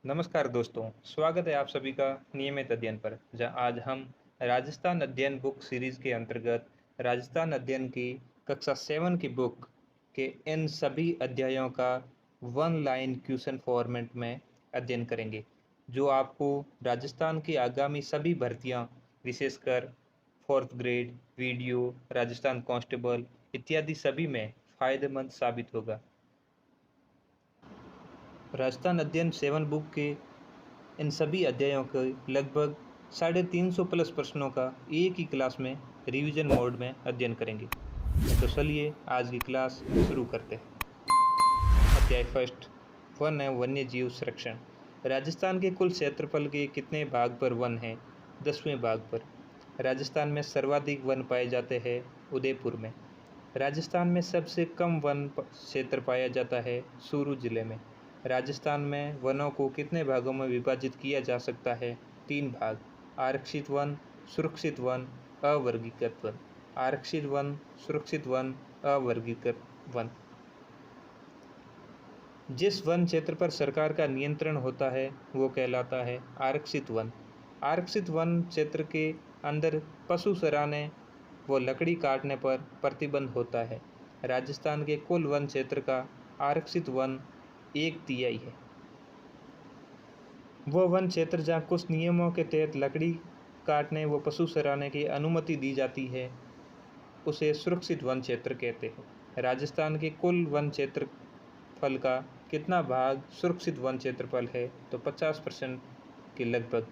नमस्कार दोस्तों, स्वागत है आप सभी का नियमित अध्ययन पर। जहां आज हम राजस्थान अध्ययन बुक सीरीज के अंतर्गत राजस्थान अध्ययन की कक्षा 7 की बुक के इन सभी अध्यायों का वन लाइन क्वेश्चन फॉर्मेट में अध्ययन करेंगे, जो आपको राजस्थान की आगामी सभी भर्तियां, विशेषकर fourth grade, video, Rajasthan constable इत्यादि सभी में फायदेमंद साबित होगा। राजस्थान अध्ययन 7 बुक के इन सभी अध्यायों के लगभग 350 प्लस प्रश्नों का एक ही क्लास में रिवीजन मोड में अध्ययन करेंगे। तो चलिए आज की क्लास शुरू करते हैं। अध्याय फर्स्ट, वन है वन्य जीव संरक्षण। राजस्थान के कुल क्षेत्रफल के कितने भाग पर वन है? 10वें भाग पर। राजस्थान में सर्वाधिक वन पाए जाते हैं उदयपुर में। राजस्थान में सबसे कम वन क्षेत्र पाया जाता है चूरू जिले में। राजस्थान में वनों को कितने भागों में विभाजित किया जा सकता है? 3 भाग। आरक्षित वन, सुरक्षित वन, अवर्गीकृत वन। आरक्षित वन, सुरक्षित वन, अवर्गीकृत वन। जिस वन क्षेत्र पर सरकार का नियंत्रण होता है वो कहलाता है आरक्षित वन। आरक्षित वन क्षेत्र के अंदर पशु चराने व लकड़ी काटने पर प्रतिबंध होता है। राजस्थान के कुल वन क्षेत्र का आरक्षित वन 1/3 है। वह वन क्षेत्र जहाँ कुछ नियमों के तहत लकड़ी काटने व पशु चराने की अनुमति दी जाती है उसे सुरक्षित वन क्षेत्र कहते हैं। राजस्थान के कुल वन क्षेत्रफल का कितना भाग सुरक्षित वन क्षेत्रफल है? तो 50% के लगभग।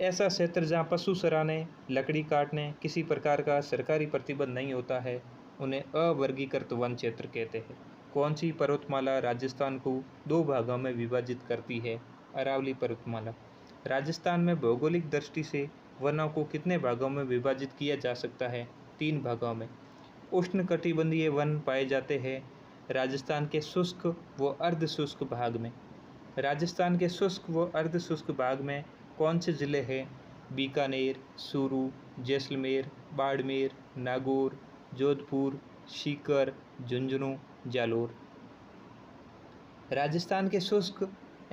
ऐसा क्षेत्र जहाँ पशु चराने, लकड़ी काटने किसी प्रकार का सरकारी प्रतिबंध नहीं होता है उन्हें अवर्गीकृत वन क्षेत्र कहते हैं। कौन सी पर्वतमाला राजस्थान को 2 भागों में विभाजित करती है? अरावली पर्वतमाला। राजस्थान में भौगोलिक दृष्टि से वनों को कितने भागों में विभाजित किया जा सकता है? 3 भागों में। उष्णकटिबंधीय वन पाए जाते हैं राजस्थान के शुष्क व अर्ध शुष्क भाग में। राजस्थान के शुष्क व अर्ध शुष्क भाग में कौन से जिले हैं? बीकानेर, चूरू, जैसलमेर, बाड़मेर, नागौर, जोधपुर, सीकर, झुंझुनू, जालोर। राजस्थान के शुष्क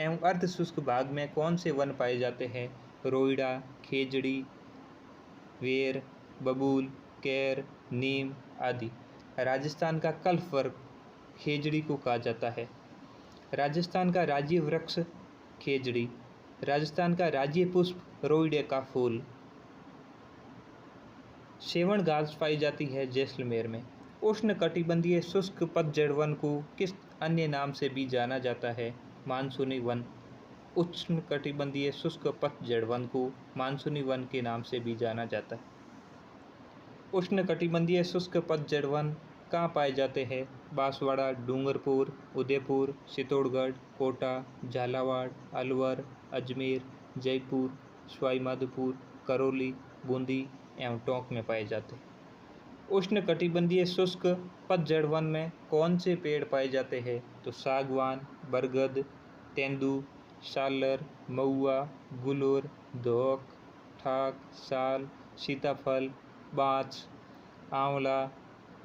एवं अर्ध शुष्क भाग में कौन से वन पाए जाते हैं? रोईड़ा, खेजड़ी, वेर, बबूल, कैर, नीम आदि। राजस्थान का कल्प वर्ग खेजड़ी को कहा जाता है। राजस्थान का राज्य वृक्ष खेजड़ी। राजस्थान का राज्य पुष्प रोईड़े का फूल। सेवण घास पाई जाती है जैसलमेर में। उष्णकटिबंधीय शुष्क पतझड़ वन को किस अन्य नाम से भी जाना जाता है? मानसूनी वन। उष्णकटिबंधीय शुष्क पतझड़ वन को मानसूनी वन के नाम से भी जाना जाता है। उष्णकटिबंधीय शुष्क पतझड़ वन कहाँ पाए जाते हैं? बांसवाड़ा, डूंगरपुर, उदयपुर, चित्तौड़गढ़, कोटा, झालावाड़, अलवर, अजमेर, जयपुर, सवाईमाधोपुर, करौली, बूंदी एवं टोंक में पाए जाते हैं। उष्णकटिबंधीय शुष्क पतझड़ वन में कौन से पेड़ पाए जाते हैं? तो सागवान, बरगद, तेंदू, सालर, महुआ, गुलर, धोक, ठाक, साल, सीताफल, बांस, आंवला,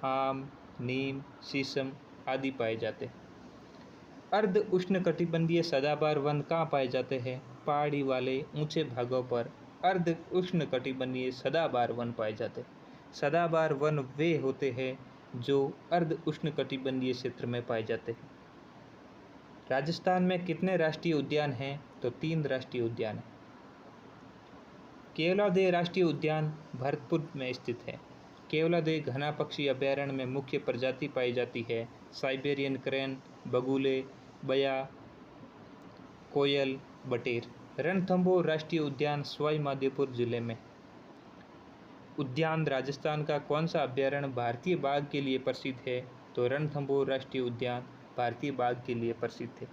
आम, नीम, शीशम आदि पाए जाते हैं। अर्ध उष्णकटिबंधीय सदाबहार वन कहाँ पाए जाते हैं? पहाड़ी वाले ऊंचे भागों पर अर्ध उष्णकटिबंधीय सदाबहार वन पाए जाते हैं। सदाबहार वन वे होते हैं जो अर्ध उष्णकटिबंधीय क्षेत्र में पाए जाते हैं। राजस्थान में कितने राष्ट्रीय उद्यान हैं? तो 3 राष्ट्रीय उद्यान हैं। केवलादेव राष्ट्रीय उद्यान भरतपुर में स्थित है। केवलादेव घना पक्षी अभयारण्य में मुख्य प्रजाति पाई जाती है साइबेरियन क्रेन, बगुले, बया, कोयल, बटेर। रणथंभौर राष्ट्रीय उद्यान सवाईमाधोपुर जिले में। उद्यान राजस्थान का कौन सा अभयारण्य भारतीय बाघ के लिए प्रसिद्ध है? तो रणथंभौर राष्ट्रीय उद्यान भारतीय बाघ के लिए प्रसिद्ध है।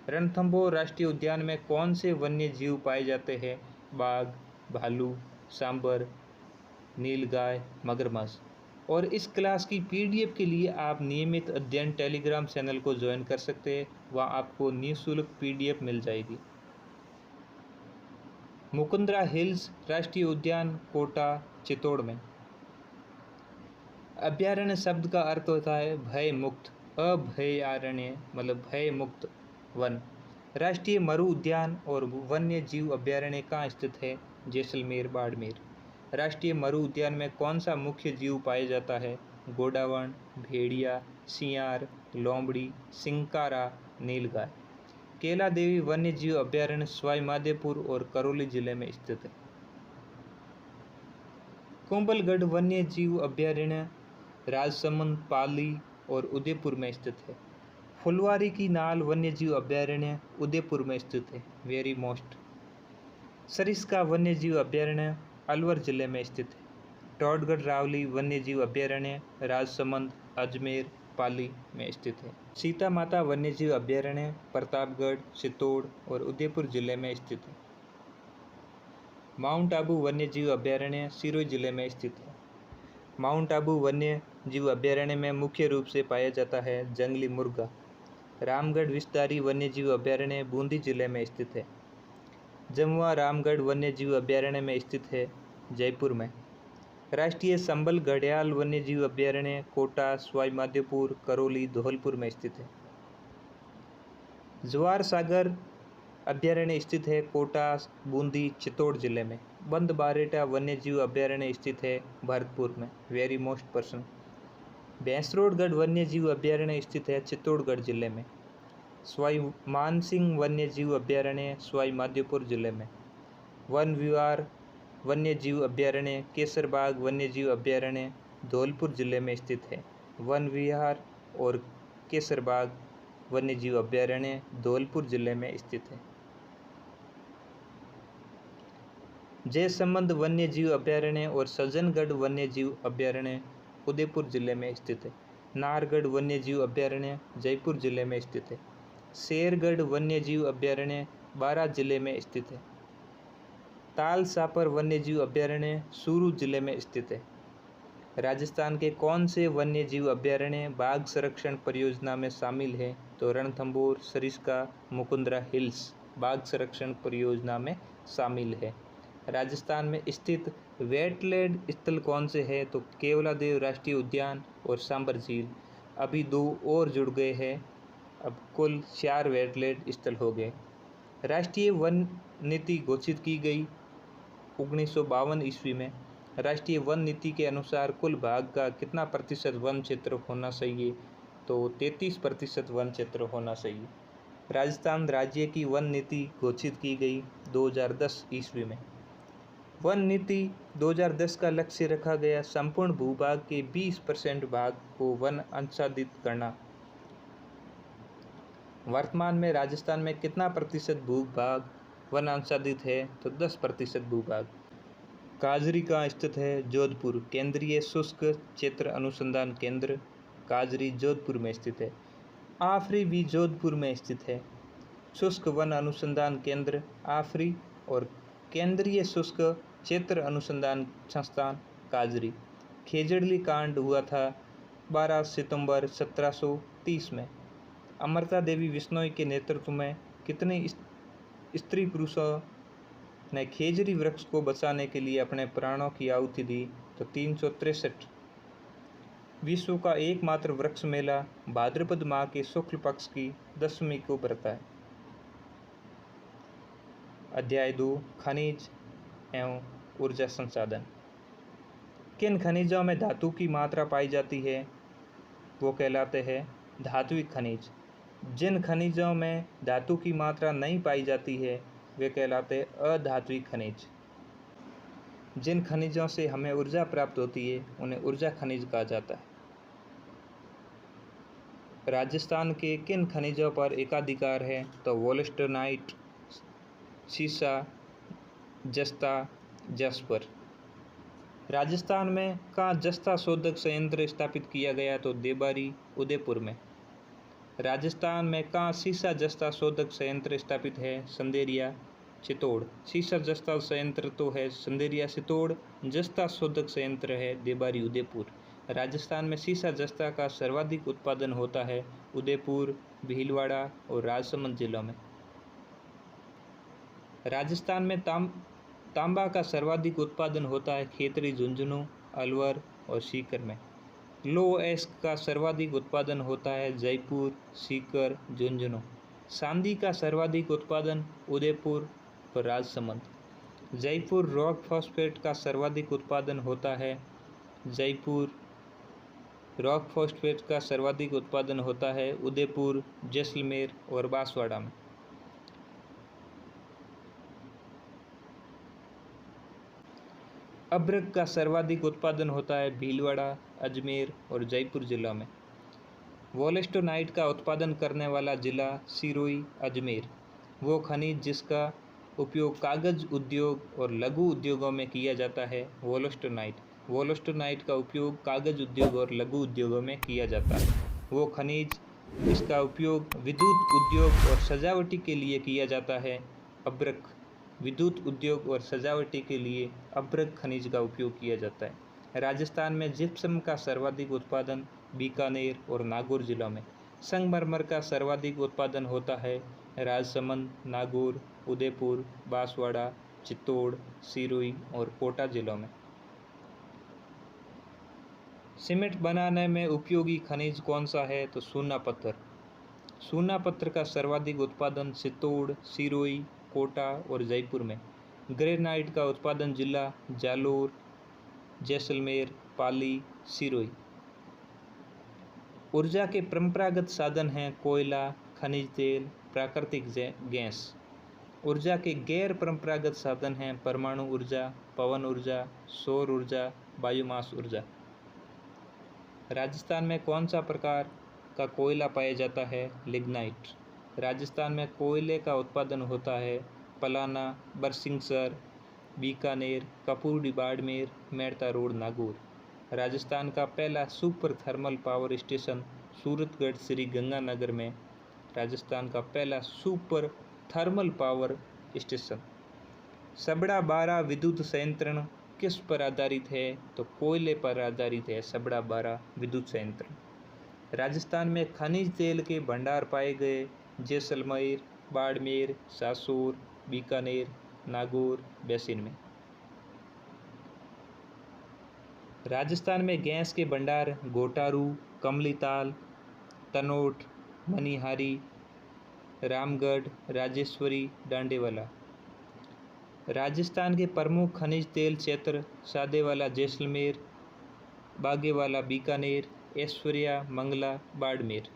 रणथंभौर राष्ट्रीय उद्यान में कौन से वन्य जीव पाए जाते हैं? बाघ, भालू, सांबर, नीलगाय, मगरमच्छ। और इस क्लास की पीडीएफ के लिए आप नियमित अध्ययन टेलीग्राम चैनल को ज्वाइन कर सकते हैं, वहाँ आपको निःशुल्क पीडीएफ मिल जाएगी। मुकुंदरा हिल्स राष्ट्रीय उद्यान कोटा, चित्तौड़ में। अभयारण्य शब्द का अर्थ होता है भय मुक्त। अभयारण्य मतलब भय मुक्त वन। राष्ट्रीय मरु उद्यान और वन्य जीव अभयारण्य कहाँ स्थित है? जैसलमेर, बाड़मेर। राष्ट्रीय मरु उद्यान में कौन सा मुख्य जीव पाया जाता है? गोडावण, भेड़िया, सियार, लोमड़ी, सिंकारा, नीलगाय। केला देवी वन्य जीव अभयारण्य सवाई माधोपुर और करौली जिले में स्थित है। कुंभलगढ़ वन्य जीव अभयारण्य राजसमंद, पाली और उदयपुर में स्थित है। फुलवारी की नाल वन्य जीव अभयारण्य उदयपुर में स्थित है। Very most. सरिस्का वन्य जीव अभयारण्य अलवर जिले में स्थित है। टोडगढ़ रावली वन्य जीव अभयारण्य राजसमंद, अजमेर, पाली में स्थित है। सीता माता वन्य जीव अभयारण्य प्रतापगढ़, चित्तौड़ और उदयपुर जिले में स्थित है। माउंट आबू वन्य जीव अभयारण्य सिरोही जिले में स्थित है। माउंट आबू वन्य जीव अभयारण्य में मुख्य रूप से पाया जाता है जंगली मुर्गा। रामगढ़ विषधारी वन्य जीव अभयारण्य बूंदी जिले में स्थित है। जमुआ रामगढ़ वन्य जीव अभयारण्य में स्थित है, जयपुर में। राष्ट्रीय संबल घड़ियाल वन्य जीव अभयारण्य कोटा, सवाई माधोपुर, करौली, धौलपुर में स्थित है। जवार सागर अभयारण्य स्थित है कोटा, बूंदी, चित्तौड़ जिले में। बंद बारेटा वन्य जीव अभयारण्य स्थित है भरतपुर में। Very most person. भैंसरोडगढ़ वन्य जीव अभयारण्य स्थित है चित्तौड़गढ़ जिले में। सवाई मानसिंह वन्य जीव अभयारण्य सवाई माधोपुर जिले में। वन विहार वन्य जीव अभयारण्य केसरबाग वन्य जीव अभयारण्य धौलपुर जिले में स्थित है। वन विहार और केसरबाग वन्य जीव अभयारण्य धौलपुर जिले में स्थित है। जयसमंद वन्य जीव अभयारण्य और सज्जनगढ़ वन्य जीव अभयारण्य उदयपुर जिले में स्थित है। नाहरगढ़ वन्य जीव अभयारण्य जयपुर जिले में स्थित है। शेरगढ़ वन्य जीव अभयारण्य बारां जिले में स्थित है। ताल सापर वन्य जीव अभयारण्य चूरू जिले में स्थित है। राजस्थान के कौन से वन्य जीव अभयारण्य बाघ संरक्षण परियोजना में शामिल है? तो रणथंभौर, सरिस्का, मुकुंदरा हिल्स बाघ संरक्षण परियोजना में शामिल है। राजस्थान में स्थित वेटलैंड स्थल कौन से है? तो केवलादेव राष्ट्रीय उद्यान और सांबर झील। अभी 2 और जुड़ गए हैं, अब कुल 4 वेटलैंड स्थल हो गए। राष्ट्रीय वन नीति घोषित की गई 1952 ईस्वी में। राष्ट्रीय वन नीति के अनुसार कुल भाग का कितना प्रतिशत वन क्षेत्र होना चाहिए? तो 33% वन क्षेत्र होना चाहिए। राजस्थान राज्य की वन नीति घोषित की गई 2010 ईस्वी में। वन नीति 2010 का लक्ष्य रखा गया संपूर्ण भूभाग के 20% भाग को वन आच्छादित करना। वर्तमान में राजस्थान में कितना प्रतिशत भूभाग वन आच्छादित है? तो 10% भूभाग। काजरी कहाँ स्थित है? जोधपुर। केंद्रीय शुष्क क्षेत्र अनुसंधान केंद्र काजरी जोधपुर में स्थित है। आफरी भी जोधपुर में स्थित है। शुष्क वन अनुसंधान केंद्र आफरी और केंद्रीय शुष्क क्षेत्र अनुसंधान संस्थान काजरी। खेजड़ली कांड हुआ था 12 सितंबर 1730 में। अमृता देवी बिश्नोई के नेतृत्व में कितने स्त्री पुरुषों ने खेजड़ी वृक्ष को बचाने के लिए अपने प्राणों की आहुति दी? तो 363। विश्व का एकमात्र वृक्ष मेला भाद्रपद माह के शुक्ल पक्ष की 10वीं को पड़ता है। अध्याय 2 खनिज एवं ऊर्जा संसाधन। किन खनिजों में धातु की मात्रा पाई जाती है? वो कहलाते हैं धात्विक खनिज। जिन खनिजों में धातु की मात्रा नहीं पाई जाती है वे कहलाते हैं अधात्विक खनिज। जिन खनिजों से हमें ऊर्जा प्राप्त होती है उन्हें ऊर्जा खनिज कहा जाता है। राजस्थान के किन खनिजों पर एकाधिकार है? तो वोल्स्टनाइट, सीसा, जस्ता, जस्पर। राजस्थान में कहाँ जस्ता शोधक संयंत्र स्थापित किया गया? तो देबारी, उदयपुर में। राजस्थान में कहाँ सीसा जस्ता शोधक संयंत्र स्थापित है? संदेरिया, चित्तौड़। सीसा जस्ता संयंत्र तो है संदेरिया, चित्तौड़। जस्ता शोधक संयंत्र है देबारी, उदयपुर। राजस्थान में सीसा जस्ता का सर्वाधिक उत्पादन होता है उदयपुर, भीलवाड़ा और राजसमंद जिलों में। राजस्थान में तांबा का सर्वाधिक उत्पादन होता है खेतरी, झुंझुनू, अलवर और सीकर में। लो एस्क का सर्वाधिक उत्पादन होता है जयपुर, सीकर, झुंझुनू। चांदी का सर्वाधिक उत्पादन उदयपुर और राजसमंद। जयपुर रॉक फॉस्फेट का सर्वाधिक उत्पादन होता है। जयपुर रॉक फॉस्फेट का सर्वाधिक उत्पादन होता है उदयपुर, जैसलमेर और बांसवाड़ा में। अभ्रक का सर्वाधिक उत्पादन होता है भीलवाड़ा, अजमेर और जयपुर जिला में। वोलेस्टोनाइट का उत्पादन करने वाला जिला सिरोही, अजमेर। वो खनिज जिसका उपयोग कागज उद्योग और लघु उद्योगों में किया जाता है वोलेस्टोनाइट। वोलेस्टोनाइट का उपयोग कागज उद्योग और लघु उद्योगों में किया जाता है। वो खनिज जिसका उपयोग विद्युत उद्योग और सजावटी के लिए किया जाता है अभ्रक। विद्युत उद्योग और सजावटी के लिए अभ्रक खनिज का उपयोग किया जाता है। राजस्थान में जिप्सम का सर्वाधिक उत्पादन बीकानेर और नागौर जिलों में। संगमरमर का सर्वाधिक उत्पादन होता है राजसमंद, नागौर, उदयपुर, बांसवाड़ा, चित्तौड़, सिरोही और कोटा जिलों में। सीमेंट बनाने में उपयोगी खनिज कौन सा है? तो चूना पत्थर। चूना पत्थर का सर्वाधिक उत्पादन चित्तौड़, सिरोही, कोटा और जयपुर में। ग्रेनाइट का उत्पादन जिला जालोर, जैसलमेर, पाली, सिरोही। ऊर्जा के परंपरागत साधन हैं कोयला, खनिज तेल, प्राकृतिक गैस। ऊर्जा के गैर परंपरागत साधन हैं परमाणु ऊर्जा, पवन ऊर्जा, सौर ऊर्जा, बायोमास ऊर्जा। राजस्थान में कौन सा प्रकार का कोयला पाया जाता है? लिग्नाइट। राजस्थान में कोयले का उत्पादन होता है पलाना, बरसिंहसर, बीकानेर, कपूरी, बाड़मेर, मेड़ता रोड, नागौर। राजस्थान का पहला super thermal power station Suratgarh Shri Ganganagar में। राजस्थान का पहला सुपर थर्मल पावर स्टेशन। सबड़ा बारा विद्युत संयंत्र किस पर आधारित है? तो कोयले पर आधारित है सबड़ा बारा विद्युत संयंत्र। राजस्थान में खनिज तेल के भंडार पाए गए जैसलमेर, बाड़मेर, सासोर, बीकानेर, नागौर बेसिन में। राजस्थान में गैस के भंडार घोटारू, कमलीताल, तनोट, मनिहारी, रामगढ़, राजेश्वरी, डांडेवाला। राजस्थान के प्रमुख खनिज तेल क्षेत्र सादेवाला जैसलमेर, बागेवाला बीकानेर, ऐश्वर्या मंगला बाड़मेर।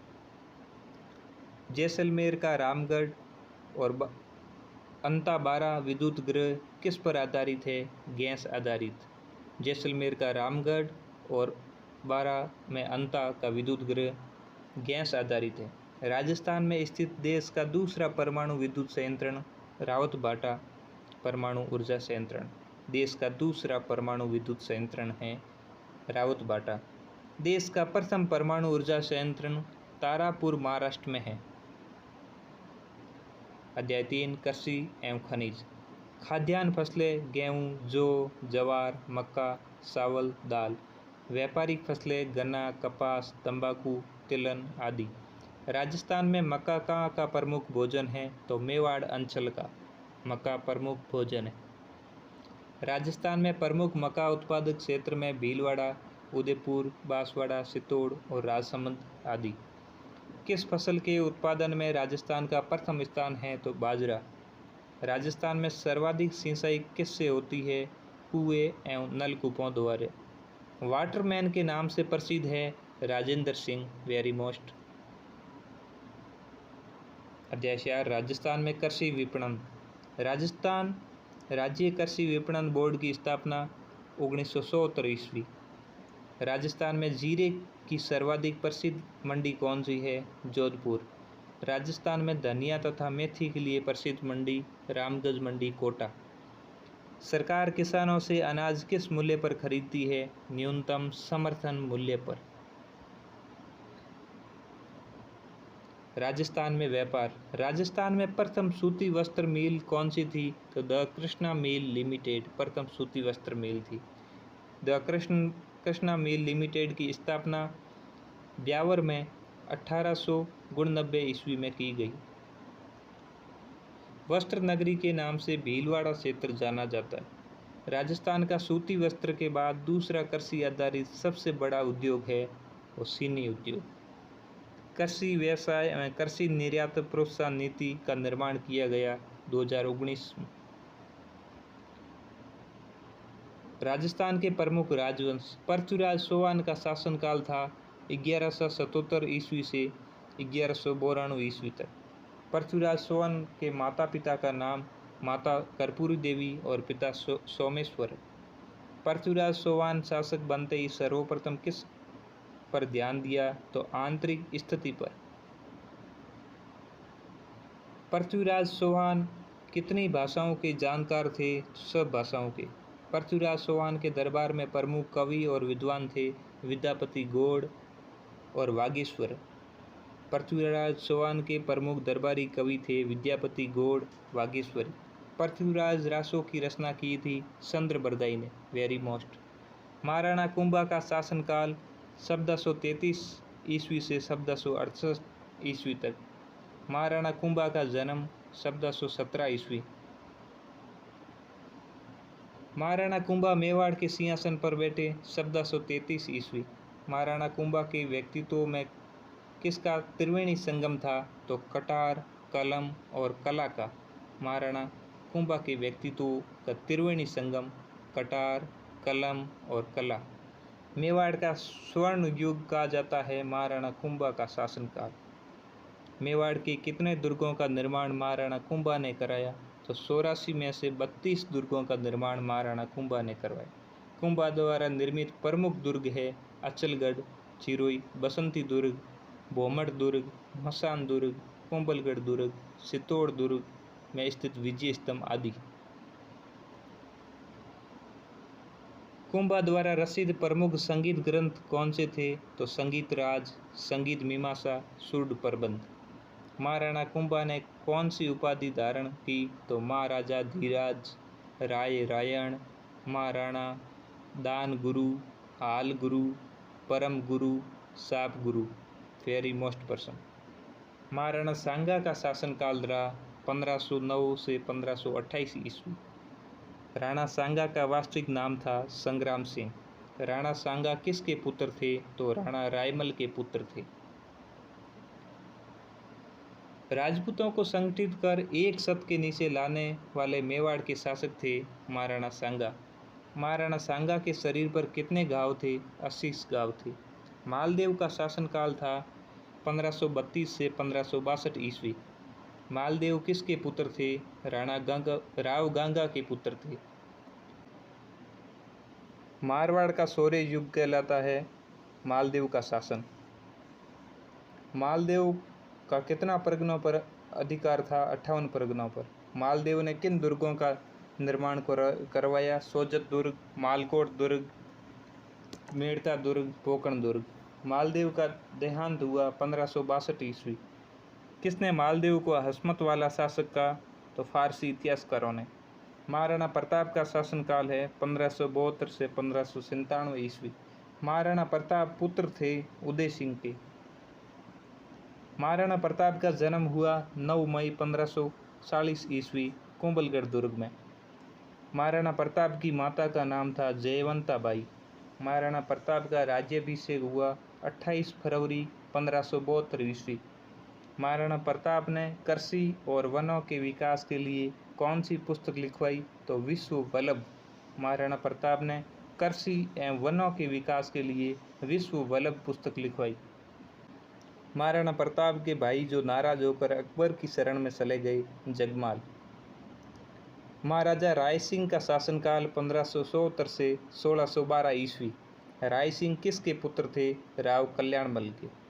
जैसलमेर का रामगढ़ और अंताबारा विद्युत गृह किस पर आधारित है? गैस आधारित। जैसलमेर का रामगढ़ और बारा में अंता का विद्युत गृह गैस आधारित है। राजस्थान में स्थित देश का दूसरा परमाणु विद्युत संयंत्र रावतभाटा परमाणु ऊर्जा संयंत्र। देश का दूसरा परमाणु विद्युत संयंत्र है रावतभाटा। देश का प्रथम परमाणु ऊर्जा संयंत्र तारापुर महाराष्ट्र में है। अध्याय 3 कृषि एवं खनिज। खाद्यान्न फसलें गेहूँ, जौ, जवार, मक्का, चावल, दाल। व्यापारिक फसलें गन्ना, कपास, तंबाकू, तिलहन आदि। राजस्थान में मक्का का प्रमुख भोजन है? तो मेवाड़ अंचल का मक्का प्रमुख भोजन है। राजस्थान में प्रमुख मक्का उत्पादक क्षेत्र में भीलवाड़ा, उदयपुर, बांसवाड़ा, चित्तौड़ और राजसमंद आदि। किस फसल के उत्पादन में राजस्थान का प्रथम स्थान है? तो बाजरा। राजस्थान में सर्वाधिक सिंचाई किससे होती है? कुएं एवं नलकूपों द्वारा। वाटरमैन के नाम से प्रसिद्ध है राजेंद्र सिंह, वेरी मोस्ट। अध्याय 4 राजस्थान में कृषि विपणन। राजस्थान राज्य कृषि विपणन बोर्ड की स्थापना 1977 ईस्वी। राजस्थान में जीरे की सर्वाधिक प्रसिद्ध मंडी कौन सी है? जोधपुर। राजस्थान में धनिया तथा मेथी के लिए प्रसिद्ध मंडी रामगंज मंडी, कोटा। सरकार किसानों से अनाज किस मूल्य पर खरीदती है? न्यूनतम समर्थन मूल्य पर। राजस्थान में व्यापार। राजस्थान में प्रथम सूती वस्त्र मिल कौन सी थी? तो द कृष्णा मिल लिमिटेड प्रथम सूती वस्त्र मिल थी। द कृष्णा मिल लिमिटेड की स्थापना ब्यावर में 1889 ईस्वी में की गई। वस्त्र नगरी के नाम से भीलवाड़ा क्षेत्र जाना जाता है। राजस्थान का सूती वस्त्र के बाद दूसरा कृषि आधारित सबसे बड़ा उद्योग है वो चीनी उद्योग। कृषि व्यवसाय कृषि निर्यात प्रोत्साहन नीति का निर्माण किया गया 2019 में। राजस्थान के प्रमुख राजवंश। पृथ्वीराज चौहान का शासनकाल था 1177 ईस्वी से 1192 ईस्वी तक। पृथ्वीराज चौहान के माता पिता का नाम माता कर्पूरी देवी और पिता सोमेश्वर। पृथ्वीराज चौहान शासक बनते ही सर्वप्रथम किस पर ध्यान दिया, तो आंतरिक स्थिति पर। पृथ्वीराज चौहान कितनी भाषाओं के जानकार थे? सब भाषाओं के। पृथ्वीराज चौहान के दरबार में प्रमुख कवि और विद्वान थे विद्यापति गौड़ और वागीश्वर। पृथ्वीराज चौहान के प्रमुख दरबारी कवि थे विद्यापति गौड़, वागीश्वरी। पृथ्वीराज रासों की रचना की थी चंद्रबरदाई ने, वेरी मोस्ट। महाराणा कुंभा का शासनकाल 1433 ईस्वी से 1468 ईस्वी तक। महाराणा कुंभा का जन्म 1417 ईस्वी। महाराणा कुंभा मेवाड़ के सिंहासन पर बैठे 1433 ईस्वी। महाराणा कुंभा के व्यक्तित्व में किसका त्रिवेणी संगम था, तो कटार, कलम और कला का। महाराणा कुंभा के व्यक्तित्व का त्रिवेणी संगम कटार, कलम और कला। मेवाड़ का स्वर्ण युग कहा जाता है महाराणा कुंभा का शासनकाल। मेवाड़ के कितने दुर्गों का निर्माण महाराणा कुंभा ने कराया, तो 84 में से 32 दुर्गों का निर्माण महाराणा कुंभा ने करवाया। कुंभा द्वारा निर्मित प्रमुख दुर्ग है अचलगढ़, चिरोई, बसंती दुर्ग, भोमड़ दुर्ग, मसान दुर्ग, कुंभलगढ़ दुर्ग, चित्तौड़ दुर्ग में स्थित विजय स्तंभ आदि। कुंभा द्वारा रचित प्रमुख संगीत ग्रंथ कौन से थे, तो संगीत राज, संगीत मीमांसा, सूर्ड प्रबंध। महाराणा कुंभा ने कौन सी उपाधि धारण की, तो महाराजा धीराज, राय रायण, महाराणा, दान गुरु, हाल गुरु, परम गुरु, साप गुरु, वेरी मोस्ट पर्सन। महाराणा सांगा का शासनकाल रहा 1509 से 1528 ईस्वी। राणा सांगा का वास्तविक नाम था संग्राम सिंह। राणा सांगा किसके पुत्र थे, तो राणा रायमल के पुत्र थे। राजपूतों को संगठित कर एक छत के नीचे लाने वाले मेवाड़ के शासक थे महाराणा सांगा। महाराणा सांगा के शरीर पर कितने घाव थे, 80 घाव थे। मालदेव का शासनकाल था 1532 से 1562 ईस्वी। मालदेव किसके पुत्र थे, राव गांगा के पुत्र थे। मारवाड़ का शौर्य युग कहलाता है मालदेव का शासन। मालदेव का कितना परगनों पर अधिकार था, 58 परगनों पर। मालदेव ने किन दुर्गों का निर्माण करवाया, सोजत दुर्ग, मालकोट दुर्ग, मेड़ता दुर्ग, पोकरण दुर्ग। मालदेव का देहांत हुआ 1562 ईस्वी। किसने मालदेव को हस्मत वाला शासक कहा, तो फारसी इतिहासकारों ने। महाराणा प्रताप का शासनकाल है 1572 से 1597 ईस्वी। महाराणा प्रताप पुत्र थे उदय सिंह के। महाराणा प्रताप का जन्म हुआ 9 मई 1540 ईस्वी कुंभलगढ़ दुर्ग में। महाराणा प्रताप की माता का नाम था जयवंता बाई। महाराणा प्रताप का राज्याभिषेक हुआ 28 फरवरी 1572 ईस्वी। महाराणा प्रताप ने कृषि और वनों के विकास के लिए कौन सी पुस्तक लिखवाई, तो विश्व वल्लभ। महाराणा प्रताप ने कृषि एवं वनों के विकास के लिए विश्व वल्लभ पुस्तक लिखवाई। महाराणा प्रताप के भाई जो नाराज होकर अकबर की शरण में चले गए, जगमाल। महाराजा राय सिंह का शासनकाल 1570 से 1612 ईस्वी। राय सिंह किसके पुत्र थे, राव कल्याणमल के।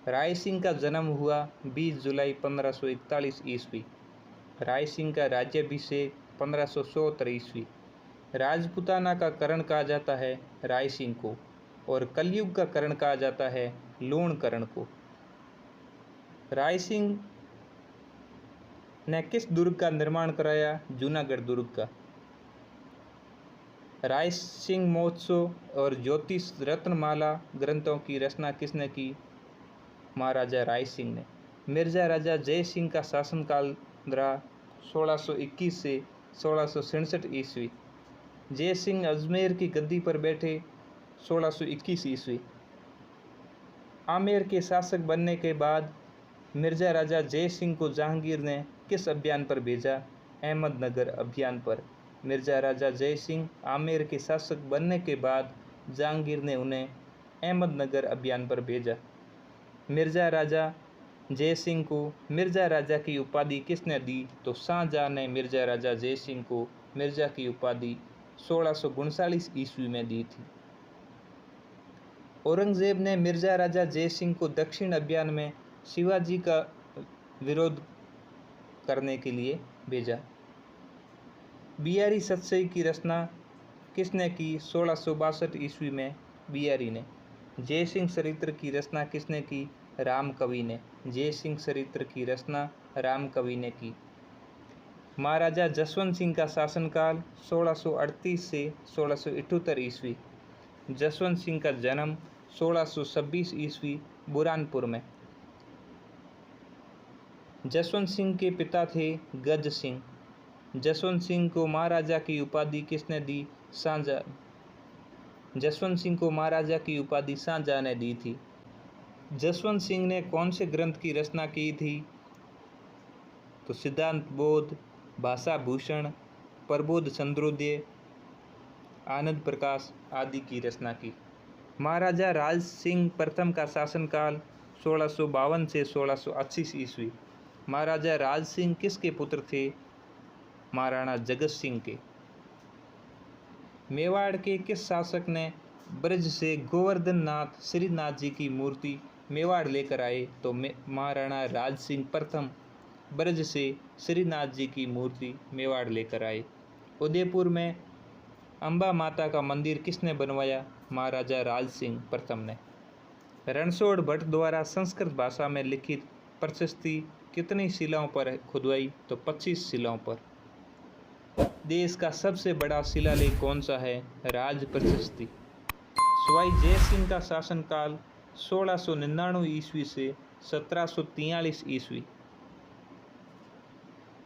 राय सिंह का जन्म हुआ 20 जुलाई 1541 ईस्वी। राय सिंह का राज्याभिषेक 1570 ईस्वी। राजपुताना का करण कहा जाता है राय सिंह को, और कलयुग का करण कहा जाता है लूण करण को। राय सिंह ने किस दुर्ग का निर्माण कराया, जूनागढ़ दुर्ग का। राय सिंह महोत्सव और ज्योतिष रत्नमाला ग्रंथों की रचना किसने की, महाराजा राय सिंह ने। मिर्जा राजा जय सिंह का शासनकाल रहा 1621 से 1667 ईस्वी। जय सिंह अजमेर की गद्दी पर बैठे 1621 ईस्वी। आमेर के शासक बनने के बाद मिर्जा राजा जय सिंह को जहांगीर ने किस अभियान पर भेजा? अहमदनगर अभियान पर। मिर्जा राजा जय सिंह आमेर के शासक बनने के बाद जहांगीर ने उन्हें अहमदनगर अभियान पर भेजा। मिर्जा राजा जय सिंह को मिर्जा राजा की उपाधि किसने दी? तो शाहजहां ने मिर्जा राजा जय सिंह को मिर्जा की उपाधि 1639 ईस्वी में दी थी। औरंगजेब ने मिर्जा राजा जय सिंह को दक्षिण अभियान में शिवाजी का विरोध करने के लिए भेजा। बिहारी सतसई की रचना किसने की? 1662 ईस्वी में बिहारी ने। जय सिंह चरित्र की रचना किसने की? राम कवि ने। जय सिंह चरित्र की रचना राम कवि ने की। महाराजा जसवंत सिंह का शासनकाल 1638 से 1678 ईस्वी। जसवंत सिंह का जन्म 1626 ईस्वी बुरहानपुर में। जसवंत सिंह के पिता थे गज सिंह। जसवंत सिंह को महाराजा की उपाधि किसने दी? शाहजहां। जसवंत सिंह को महाराजा की उपाधि शाहजहां ने दी थी। जसवंत सिंह ने कौन से ग्रंथ की रचना की थी? तो सिद्धांत बोध, भाषा भूषण, प्रबोध चंद्रोदय, आनंद प्रकाश आदि की रचना की। महाराजा राज सिंह प्रथम का शासनकाल 1652 से 1680 ईस्वी। महाराजा राज सिंह किसके पुत्र थे? महाराणा जगत सिंह के। मेवाड़ के किस शासक ने ब्रज से गोवर्धन नाथ श्रीनाथ जी की मूर्ति मेवाड़ लेकर आए? तो महाराणा राज सिंह प्रथम ब्रज से श्रीनाथ जी की मूर्ति मेवाड़ लेकर आए। उदयपुर में अम्बा माता का मंदिर किसने बनवाया? महाराजा राज सिंह प्रथम ने। रणछोड़ भट्ट द्वारा संस्कृत भाषा में लिखित प्रशस्ति कितनी शिलाओं पर खुदवाई? तो 25 शिलाओं पर। देश का सबसे बड़ा शिलालेख कौन सा है? राज प्रशस्ति। सवाई जय सिंह का शासनकाल 1699 ईस्वी से 1743 ईस्वी।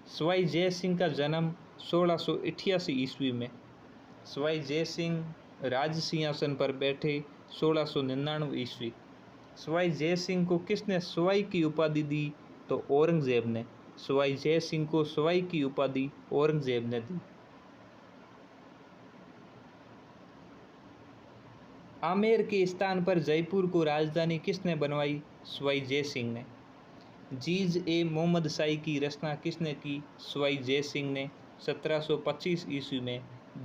सवाई जय सिंह का जन्म 1688 ईस्वी में। सवाई जय सिंह राज सिंहासन पर बैठे 1699 ईस्वी। सवाई जय सिंह को किसने सवाई की उपाधि दी? तो औरंगजेब ने। सवाई जय सिंह को सवाई की उपाधि औरंगजेब ने दी। आमेर के स्थान पर जयपुर को राजधानी किसने बनवाई? सवाई जय सिंह ने। जीज ए मोहम्मद शाही की रचना किसने की? सवाई जय सिंह ने 1725 ईस्वी में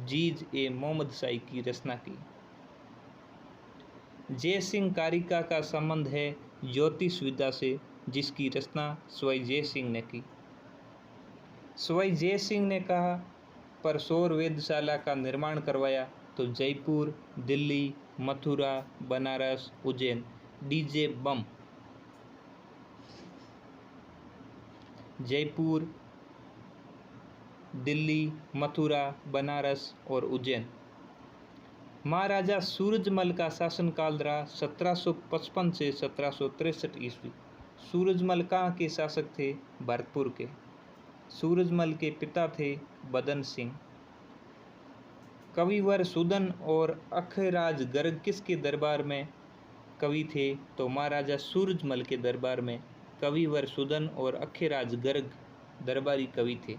जीज ए मोहम्मद शाही की रचना की। जय सिंह कारिका का संबंध है ज्योतिष विद्या से, जिसकी रचना सवाई जय सिंह ने की। सवाई जय सिंह ने कहा पर सौर वेधशाला का निर्माण करवाया? तो जयपुर, दिल्ली, मथुरा, बनारस, उज्जैन। डीजे बम। जयपुर, दिल्ली, मथुरा, बनारस और उज्जैन। महाराजा सूरजमल का शासनकाल रहा 1755 से 1763 ईस्वी। सूरजमल कहाँ के शासक थे? भरतपुर के। सूरजमल के पिता थे बदन सिंह। कविवर सुदन और अखराज गर्ग किसके दरबार में कवि थे? तो महाराजा सूरजमल के दरबार में कविवर सुदन और अखराज गर्ग दरबारी कवि थे।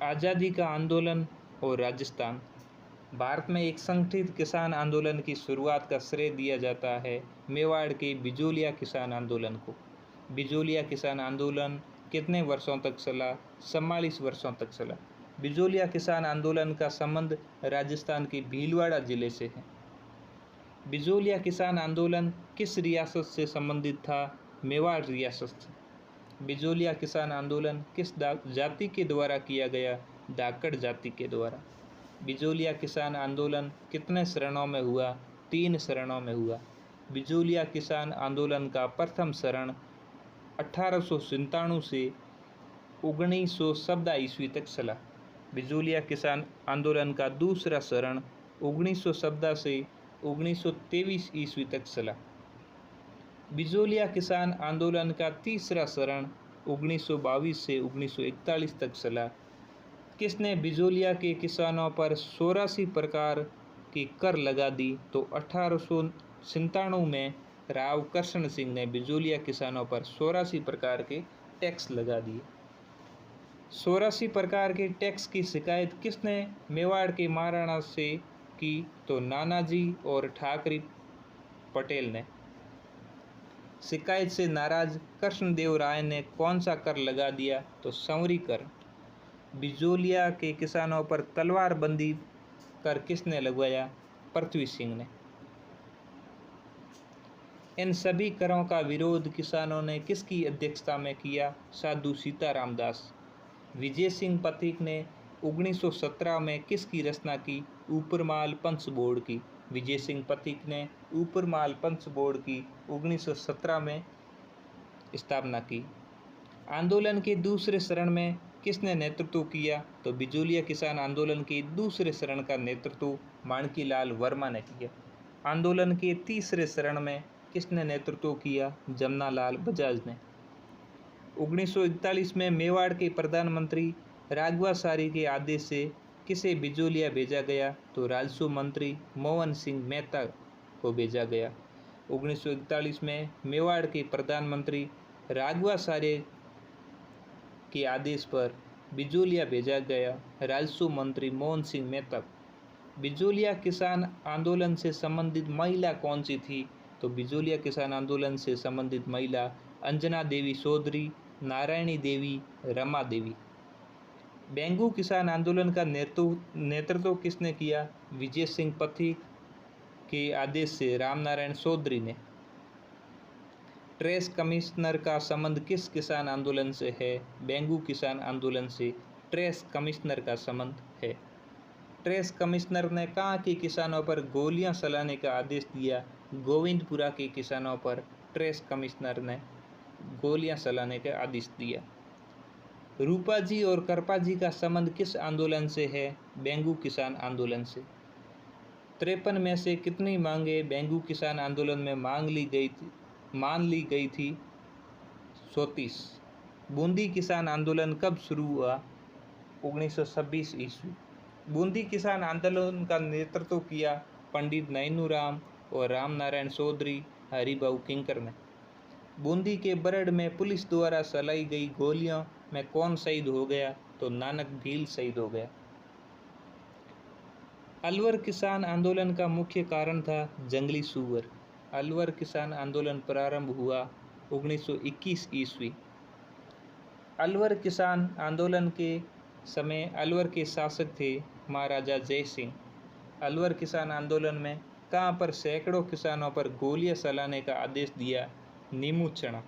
आज़ादी का आंदोलन और राजस्थान। भारत में एक संगठित किसान आंदोलन की शुरुआत का श्रेय दिया जाता है मेवाड़ के बिजोलिया किसान आंदोलन को। बिजोलिया किसान आंदोलन कितने वर्षों तक चला? 44 वर्षों तक चला। बिजोलिया किसान आंदोलन का संबंध राजस्थान के भीलवाड़ा जिले से है। बिजोलिया किसान आंदोलन किस रियासत से संबंधित था? मेवाड़ रियासत से। बिजोलिया किसान आंदोलन किस जाति के द्वारा किया गया? धाकड़ जाति के द्वारा। बिजोलिया किसान आंदोलन कितने चरणों में हुआ? 3 चरणों में हुआ। बिजोलिया किसान आंदोलन का प्रथम चरण 1897 से 1917 ईस्वी तक चला। बिजोलिया किसान आंदोलन का दूसरा चरण 1917 से 1923 ईस्वी तक चला। बिजोलिया किसान आंदोलन का तीसरा चरण 1922 से 1941 तक चला। किसने बिजोलिया के किसानों पर 84 प्रकार की कर लगा दी तो 1897 में राव कृष्ण सिंह ने बिजोलिया किसानों पर 84 प्रकार के टैक्स लगा दिए। 84 प्रकार के टैक्स की शिकायत किसने मेवाड़ के महाराणा से की? तो नानाजी और ठाकरे पटेल ने। शिकायत से नाराज कृष्णदेव राय ने कौन सा कर लगा दिया? तो संवरी कर। बिजोलिया के किसानों पर तलवारबंदी कर किसने लगवाया? पृथ्वी सिंह ने। इन सभी करों का विरोध किसानों ने किसकी अध्यक्षता में किया? साधु सीताराम दास। विजय सिंह पथिक ने 1917 में किसकी रचना की? ऊपरमाल पंच बोर्ड की। विजय सिंह पथिक ने ऊपरमाल पंच बोर्ड की 1917 में स्थापना की। आंदोलन के दूसरे चरण में किसने नेतृत्व किया? तो बिजोलिया किसान आंदोलन के दूसरे चरण का नेतृत्व माणकीलाल वर्मा ने किया। आंदोलन के तीसरे चरण में किसने नेतृत्व किया? जमनालाल बजाज ने। 1941 में मेवाड़ के प्रधानमंत्री राघवाचारी के आदेश से किसे बिजोलिया भेजा गया? तो राजस्व मंत्री मोहन सिंह मेहता को भेजा गया। 1941 में मेवाड़ के प्रधानमंत्री राघवाचारी के आदेश पर बिजोलिया भेजा गया राजस्व मंत्री मोहन सिंह मेहता। बिजोलिया किसान आंदोलन से संबंधित महिला कौन सी थी? तो बिजोलिया किसान आंदोलन से संबंधित महिला अंजना देवी चौधरी, नारायणी देवी, रमा देवी। बेंगू किसान आंदोलन का नेतृत्व किसने किया? विजय सिंह पथिक के आदेश से रामनारायण चौधरी ने। ट्रेस कमिश्नर का संबंध किस किसान आंदोलन से है? बेंगू किसान आंदोलन से ट्रेस कमिश्नर का संबंध है। ट्रेस कमिश्नर ने कहाँ के किसानों पर गोलियां चलाने का आदेश दिया? गोविंदपुरा के किसानों पर ट्रेस कमिश्नर ने गोलियां चलाने का आदेश दिया। रूपाजी और करपाजी का संबंध किस आंदोलन से है? बेंगू किसान आंदोलन से। 53 में से कितनी मांगे बेंगू किसान आंदोलन में मान ली गई थी? 34। बूंदी किसान आंदोलन कब शुरू हुआ? 1926 ईस्वी। बूंदी किसान आंदोलन का नेतृत्व किया पंडित नैनूराम और रामनारायण चौधरी, हरिभाऊ किंकर ने। बूंदी के बरड़ में पुलिस द्वारा चलाई गई गोलियों में कौन शहीद हो गया? तो नानक भील शहीद हो गया। अलवर किसान आंदोलन का मुख्य कारण था जंगली सूअर। अलवर किसान आंदोलन प्रारंभ हुआ 1921 ईस्वी। अलवर किसान आंदोलन के समय अलवर के शासक थे महाराजा जय सिंह। अलवर किसान आंदोलन में कहाँ पर सैकड़ों किसानों पर गोलियां चलाने का आदेश दिया? नीमूचना।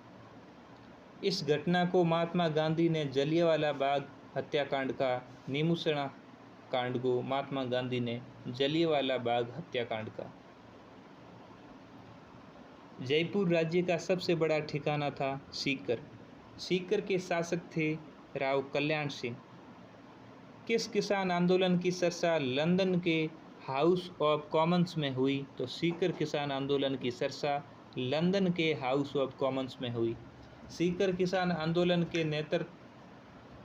इस घटना को महात्मा गांधी ने जलियांवाला बाग हत्याकांड का, नीमूचना कांड को महात्मा गांधी ने जलियांवाला बाग हत्याकांड का। जयपुर राज्य का सबसे बड़ा ठिकाना था सीकर। सीकर के शासक थे राव कल्याण सिंह। किस किसान आंदोलन की चर्चा लंदन के हाउस ऑफ कॉमन्स में हुई? तो सीकर किसान आंदोलन की चर्चा लंदन के हाउस ऑफ कॉमन्स में हुई। सीकर किसान आंदोलन के नेतृत्व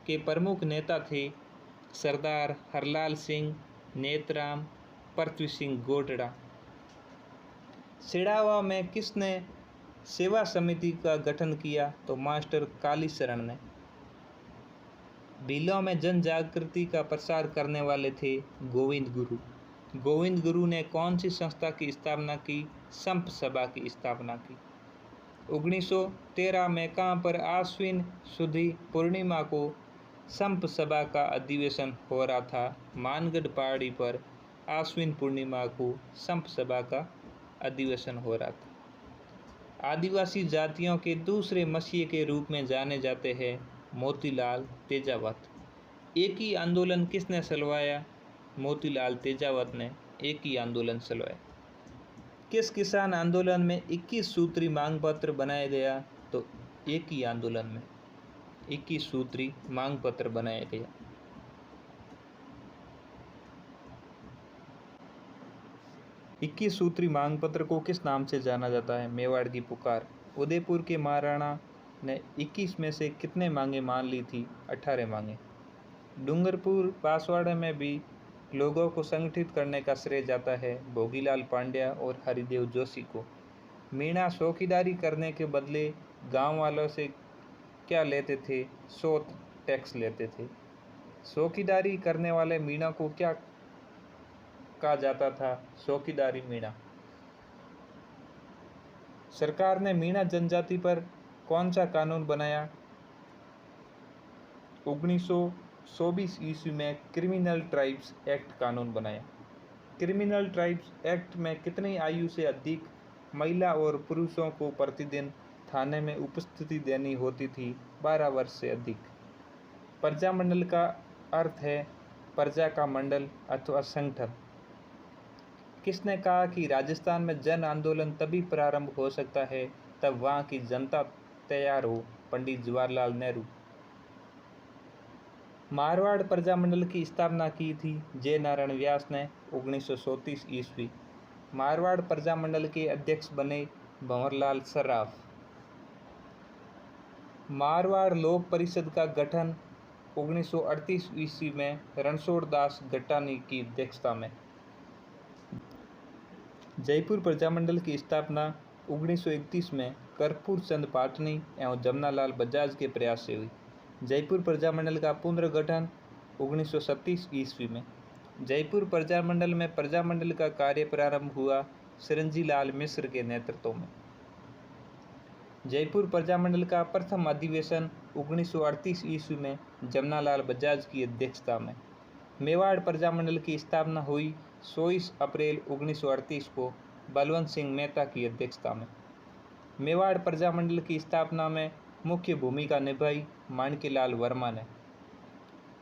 के प्रमुख नेता थे सरदार हरलाल सिंह, नेतराम, पृथ्वी सिंह गोटड़ा। सिड़ावा में किसने सेवा समिति का गठन किया? तो मास्टर कालीचरण ने। भीलों में जन जागृति का प्रसार करने वाले थे गोविंद गुरु। गोविंद गुरु ने कौन सी संस्था की स्थापना की? संप सभा की स्थापना की। 1913 में कहाँ पर आश्विन शुद्धि पूर्णिमा को संप सभा का अधिवेशन हो रहा था? मानगढ़ पहाड़ी पर आश्विन पूर्णिमा को संप सभा का अधिवेशन हो रहा था। आदिवासी जातियों के दूसरे मसीह के रूप में जाने जाते हैं मोतीलाल तेजावत। एक ही आंदोलन किसने चलवाया? मोतीलाल तेजावत ने एक ही आंदोलन चलवाया। किस किसान आंदोलन में 21 सूत्री मांग पत्र बनाया गया? तो एक ही आंदोलन में 21 सूत्री मांग पत्र बनाया गया। इक्कीस सूत्री मांग पत्र को किस नाम से जाना जाता है? मेवाड़ की पुकार। उदयपुर के महाराणा ने 21 में से कितने मांगे मान ली थी? 18 मांगे। डूंगरपुर बांसवाड़ा में भी लोगों को संगठित करने का श्रेय जाता है भोगीलाल पांड्या और हरिदेव जोशी को। मीणा चौकीदारी करने के बदले गांव वालों से क्या लेते थे? सोत टैक्स लेते थे। चौकीदारी करने वाले मीणा को क्या कहा जाता था? चौकीदारी मीणा। सरकार ने मीणा जनजाति पर कौन सा कानून बनाया? 1924 ईस्वी में क्रिमिनल ट्राइब्स एक्ट कानून बनाया। क्रिमिनल ट्राइब्स एक्ट में कितनी आयु से अधिक महिला और पुरुषों को प्रतिदिन थाने में उपस्थिति देनी होती थी? 12 वर्ष से अधिक। प्रजामंडल का अर्थ है प्रजा का मंडल अथवा संगठन। किसने कहा कि राजस्थान में जन आंदोलन तभी प्रारंभ हो सकता है तब वहाँ की जनता तैयार हो? पंडित जवाहरलाल नेहरू। मारवाड़ प्रजामंडल की स्थापना की थी जय नारायण व्यास ने 1934 ईस्वी। मारवाड़ प्रजामंडल के अध्यक्ष बने भंवरलाल सर्राफ। मारवाड़ लोक परिषद का गठन 1938 ईस्वी में रणछोड़ दास गट्टानी की अध्यक्षता में। जयपुर प्रजामंडल की स्थापना 1931 में कर्पूर चंद पाटनी एवं जमनालाल बजाज के प्रयास से हुई। जयपुर प्रजामंडल का पुनर्गठन 1937 ईस्वी में। जयपुर प्रजामंडल में प्रजामंडल का कार्य प्रारंभ हुआ सिरंजी लाल मिश्र के नेतृत्व में। जयपुर प्रजामंडल का प्रथम अधिवेशन 1938 ईस्वी में जमनालाल बजाज की अध्यक्षता में। मेवाड़ प्रजामंडल की स्थापना हुई 24 अप्रैल 1938 को बलवंत सिंह मेहता की अध्यक्षता में। मेवाड़ प्रजामंडल की स्थापना में मुख्य भूमिका निभाई माणिक्यलाल वर्मा ने।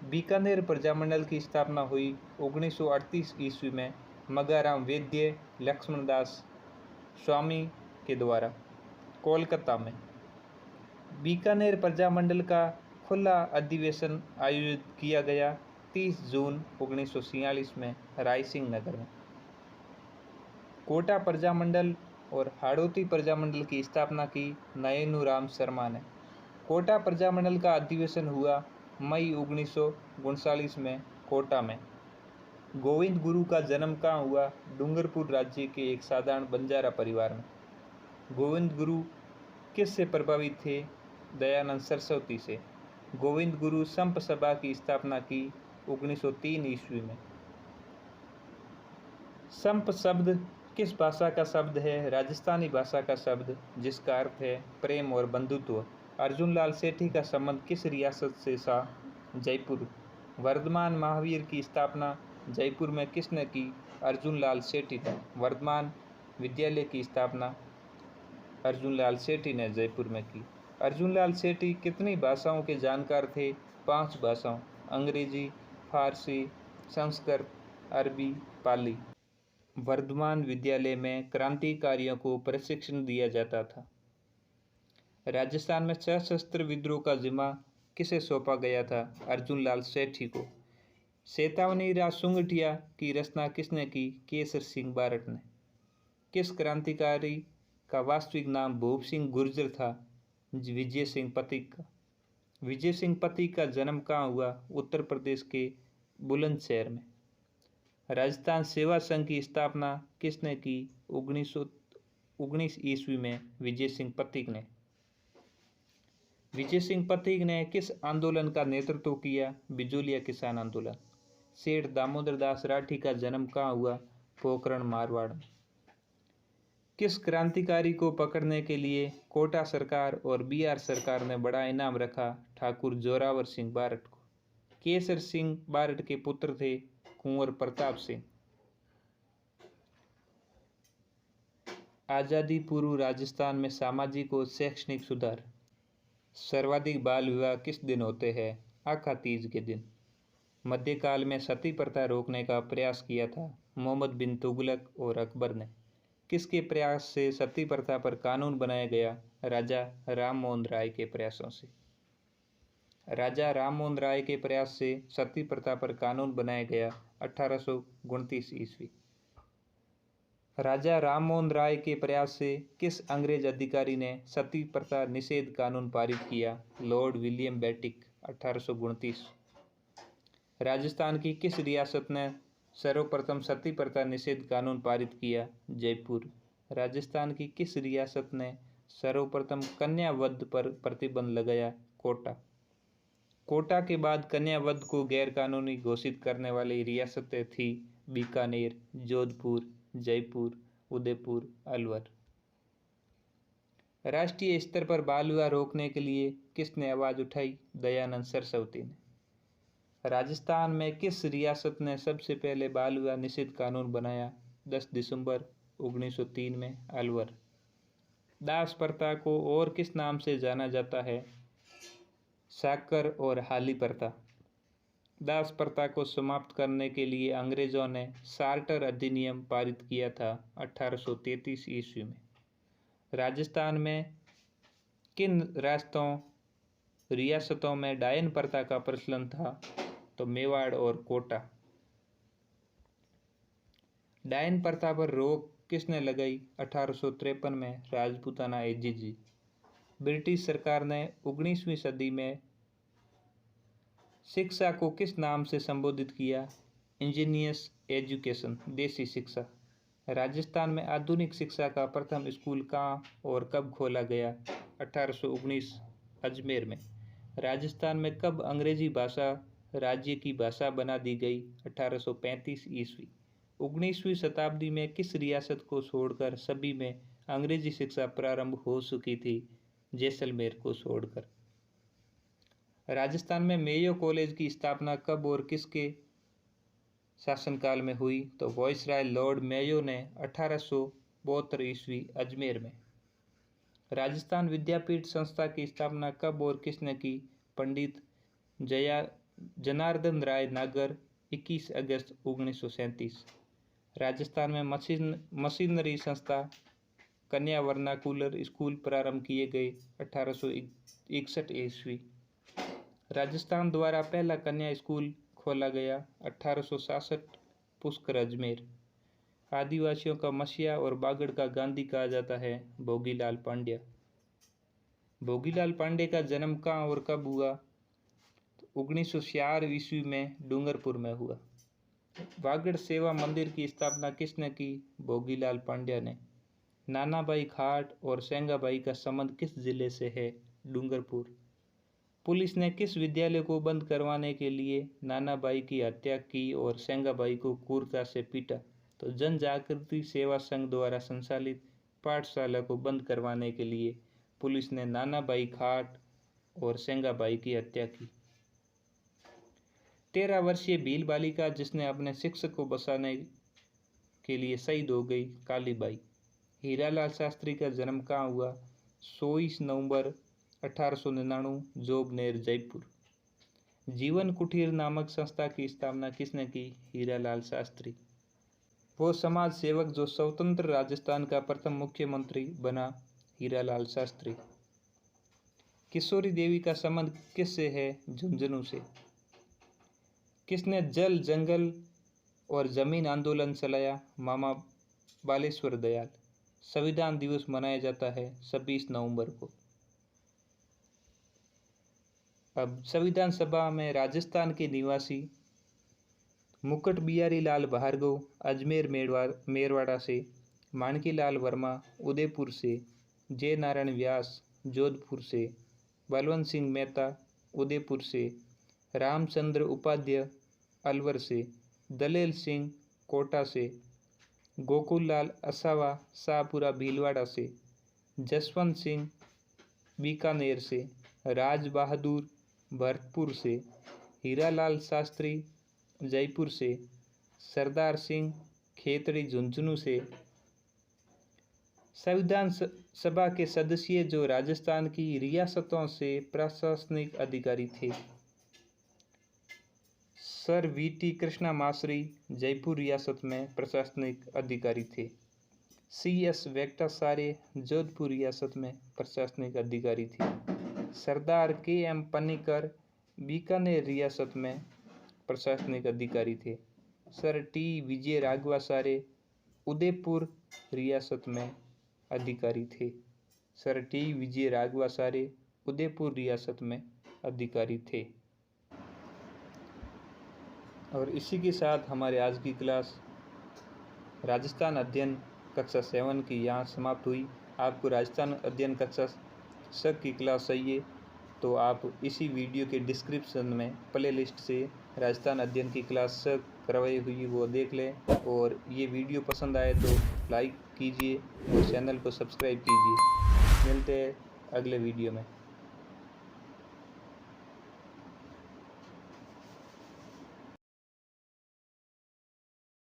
बीकानेर प्रजामंडल की स्थापना हुई 1938 ईस्वी में मगाराम वैद्य लक्ष्मणदास स्वामी के द्वारा कोलकाता में। बीकानेर प्रजामंडल का खुला अधिवेशन आयोजित किया गया 30 जून 1946 में रायसिंह नगर में। कोटा प्रजामंडल और हाड़ौती प्रजामंडल की स्थापना की नयनूराम शर्मा ने। कोटा प्रजामंडल का अधिवेशन हुआ मई 1939 में कोटा में। गोविंद गुरु का जन्म कहाँ हुआ? डूंगरपुर राज्य के एक साधारण बंजारा परिवार में। गोविंद गुरु किससे प्रभावित थे? दयानंद सरस्वती से। गोविंद गुरु संप सभा की स्थापना की 1903 ईस्वी में। संप शब्द किस भाषा का शब्द है? राजस्थानी भाषा का शब्द जिसका अर्थ है प्रेम और बंधुत्व। अर्जुन लाल सेठी का संबंध किस रियासत से था? जयपुर। वर्धमान महावीर की स्थापना जयपुर में किसने की? अर्जुन लाल सेठी ने। वर्धमान विद्यालय की स्थापना अर्जुन लाल सेठी ने जयपुर में की। अर्जुन लाल सेठी कितनी भाषाओं के जानकार थे? 5 भाषाओं, अंग्रेजी, फारसी, संस्कृत, अरबी, पाली। वर्धमान विद्यालय में क्रांतिकारियों को प्रशिक्षण दिया जाता था। राजस्थान में सशस्त्र विद्रोह का जिम्मा किसे सौंपा गया था? अर्जुन लाल सेठी को। चेतावनी रा सुंगठिया की रचना किसने की? केसर सिंह बारट ने। किस क्रांतिकारी का वास्तविक नाम भूप सिंह गुर्जर था? विजय सिंह पथिक का। विजय सिंह पथिक का जन्म कहाँ हुआ? उत्तर प्रदेश के बुलंदशहर में। राजस्थान सेवा संघ की स्थापना किसने की? 1919 ईस्वी में विजय सिंह पथिक ने। विजय सिंह पथिक ने किस आंदोलन का नेतृत्व किया? बिजोलिया किसान आंदोलन। सेठ दामोदर दास राठी का जन्म कहाँ हुआ? पोखरण मारवाड़ में। किस क्रांतिकारी को पकड़ने के लिए कोटा सरकार और बिहार सरकार ने बड़ा इनाम रखा? ठाकुर जोरावर सिंह बारट को। केसर सिंह बारट के पुत्र थे कुंवर प्रताप सिंह। आजादी पूर्व राजस्थान में सामाजिक और शैक्षणिक सुधार। सर्वाधिक बाल विवाह किस दिन होते हैं? आखा तीज के दिन। मध्यकाल में सती प्रथा रोकने का प्रयास किया था मोहम्मद बिन तुगलक और अकबर ने। किसके प्रयास से सती प्रथा पर कानून बनाया गया? राजा राम मोहन राय के प्रयासों से। राजा राम मोहन राय के प्रयास से सती प्रथा पर कानून बनाया गया 1829 ईस्वी। राजा राम मोहन राय के प्रयास से किस अंग्रेज अधिकारी ने सती प्रथा निषेध कानून पारित किया? Lord William बेटिक 1829। राजस्थान की किस रियासत ने सर्वप्रथम सती प्रथा निषेध कानून पारित किया? जयपुर। राजस्थान की किस रियासत ने सर्वप्रथम कन्या वध पर प्रतिबंध लगाया? कोटा। कोटा के बाद कन्या वध को गैर कानूनी घोषित करने वाली रियासतें थी बीकानेर, जोधपुर, जयपुर, उदयपुर, अलवर। राष्ट्रीय स्तर पर बाल विवाह रोकने के लिए किसने आवाज उठाई? दयानंद सरस्वती ने। राजस्थान में किस रियासत ने सबसे पहले बाल विवाह निषेध कानून बनाया? 10 दिसंबर 1903 में अलवर। दास प्रथा को और किस नाम से जाना जाता है? साकर और हाली प्रथा। दास प्रथा को समाप्त करने के लिए अंग्रेजों ने चार्टर अधिनियम पारित किया था 1833 ईस्वी में। राजस्थान में किन रियासतों में डायन प्रथा का प्रचलन था? तो मेवाड़ और कोटा। डायन प्रथा पर रोक किसने लगाई? 1853 में राजपूताना एजीजी। ब्रिटिश सरकार ने 19वीं सदी में शिक्षा को किस नाम से संबोधित किया? इंजीनियस एजुकेशन, देसी शिक्षा। राजस्थान में आधुनिक शिक्षा का प्रथम स्कूल कहाँ और कब खोला गया? 1819 अजमेर में। राजस्थान में कब अंग्रेजी भाषा राज्य की भाषा बना दी गई? 1835 ईस्वी। 19वीं शताब्दी में किस रियासत को छोड़कर सभी में अंग्रेजी शिक्षा प्रारंभ हो चुकी थी? जैसलमेर को छोड़कर। राजस्थान में मेयो कॉलेज की स्थापना कब और किसके शासनकाल में हुई? तो वायसराय लॉर्ड मेयो ने 1872 ईस्वी अजमेर में। राजस्थान विद्यापीठ संस्था की स्थापना कब और किसने की? पंडित जनार्दन राय नागर, 21 अगस्त 1937। राजस्थान में मशीनरी संस्था कन्या वर्नाकुलर स्कूल प्रारंभ किए गए 1861 ईस्वी। राजस्थान द्वारा पहला कन्या स्कूल खोला गया 1866 पुष्कर अजमेर। आदिवासियों का मसीहा और बागड़ का गांधी कहा जाता है भोगीलाल पांड्या। भोगीलाल पांडे का जन्म कहाँ और कब हुआ? 1904 ईस्वी में डूंगरपुर में हुआ। वागड़ सेवा मंदिर की स्थापना किसने की? भोगीलाल पांड्या ने। नानाबाई घाट और सेंगाबाई का संबंध किस जिले से है? डूंगरपुर। पुलिस ने किस विद्यालय को बंद करवाने के लिए नानाबाई की हत्या की और सेंगाबाई को क्रूरता से पीटा? तो जन जागृति सेवा संघ द्वारा संचालित पाठशाला को बंद करवाने के लिए पुलिस ने नानाबाई घाट और सेंगाबाई की हत्या की। 13 वर्षीय भील बालिका जिसने अपने शिक्षक को बचाने के लिए शहीद हो गई, कालीबाई। हीरालाल शास्त्री का जन्म कहाँ हुआ? 24 नवंबर 1899, जोबनेर, जयपुर। जीवन कुटीर नामक संस्था की स्थापना किसने की? हीरालाल शास्त्री। वो समाज सेवक जो स्वतंत्र राजस्थान का प्रथम मुख्यमंत्री बना, हीरालाल शास्त्री। किशोरी देवी का संबंध किससे है? झुंझुनू से। किसने जल, जंगल और जमीन आंदोलन चलाया? मामा बालेश्वर दयाल। संविधान दिवस मनाया जाता है 26 नवंबर को। अब संविधान सभा में राजस्थान के निवासी मुकुट बिहारी लाल भार्गव अजमेर मेरवाड़ा से, माणकीलाल वर्मा उदयपुर से, जय नारायण व्यास जोधपुर से, बलवंत सिंह मेहता उदयपुर से, रामचंद्र उपाध्याय अलवर से, दलेल सिंह कोटा से, गोकुललाल असावा शाहपुरा भीलवाड़ा से, जसवंत सिंह बीकानेर से, राज बहादुर भरतपुर से, हीरालाल शास्त्री जयपुर से, सरदार सिंह खेतड़ी झुंझुनू से। संविधान सभा के सदस्य जो राजस्थान की रियासतों से प्रशासनिक अधिकारी थे, सर वीटी कृष्णा मासरी जयपुर रियासत में प्रशासनिक अधिकारी थे। CS वेंकटाचार्य जोधपुर रियासत में प्रशासनिक अधिकारी थे। सरदार KM पन्नीकर बीकानेर रियासत में प्रशासनिक अधिकारी थे। सर T विजय राघवाचार्य उदयपुर रियासत में अधिकारी थे। सर T विजय राघवाचार्य उदयपुर रियासत में अधिकारी थे। और इसी के साथ हमारे आज की क्लास राजस्थान अध्ययन कक्षा 7 की यहाँ समाप्त हुई। आपको राजस्थान अध्ययन कक्षा 6 की क्लास चाहिए तो आप इसी वीडियो के डिस्क्रिप्शन में प्ले लिस्ट से राजस्थान अध्ययन की क्लास 6 करवाई हुई वो देख लें। और ये वीडियो पसंद आए तो लाइक कीजिए और चैनल को सब्सक्राइब कीजिए। मिलते हैं अगले वीडियो में।